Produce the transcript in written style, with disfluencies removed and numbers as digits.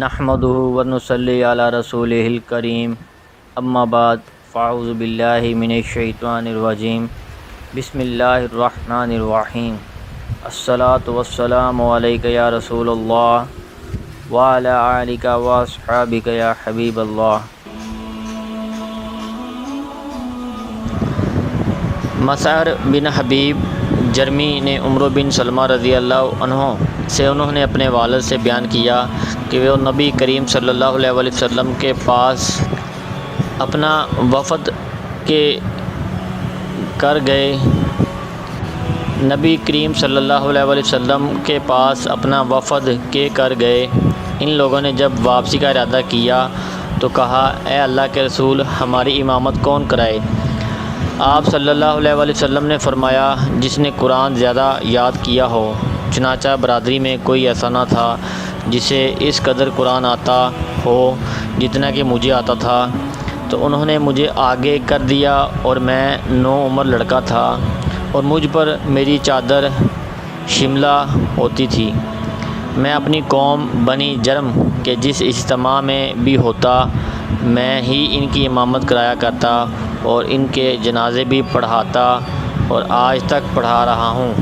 نحمده ونصلی علی رسولہ الکریم اما بعد فاعوذ باللہ من الشیطان الرجیم بسم اللہ الرحمن الرحیم الصلاۃ والسلام علیک یا رسول اللہ وعلی آلک واصحابک یا حبیب اللہ۔ مسعر بن حبیب جرمی نے عمرو بن سلمہ رضی اللہ عنہ سے انہوں نے اپنے والد سے بیان کیا کہ وہ نبی کریم صلی اللہ علیہ وسلم کے پاس اپنا وفد کے کر گئے نبی کریم صلی اللہ علیہ وسلم کے پاس اپنا وفد کے کر گئے۔ ان لوگوں نے جب واپسی کا ارادہ کیا تو کہا، اے اللہ کے رسول، ہماری امامت کون کرائے؟ آپ صلی اللہ علیہ وسلم نے فرمایا، جس نے قرآن زیادہ یاد کیا ہو۔ چنانچہ برادری میں کوئی ایسا نہ تھا جسے اس قدر قرآن آتا ہو جتنا کہ مجھے آتا تھا، تو انہوں نے مجھے آگے کر دیا اور میں نوعمر لڑکا تھا اور مجھ پر میری چادر شملہ ہوتی تھی۔ میں اپنی قوم بنی جرم کے جس اجتماع میں بھی ہوتا میں ہی ان کی امامت کرایا کرتا اور ان کے جنازے بھی پڑھاتا اور آج تک پڑھا رہا ہوں۔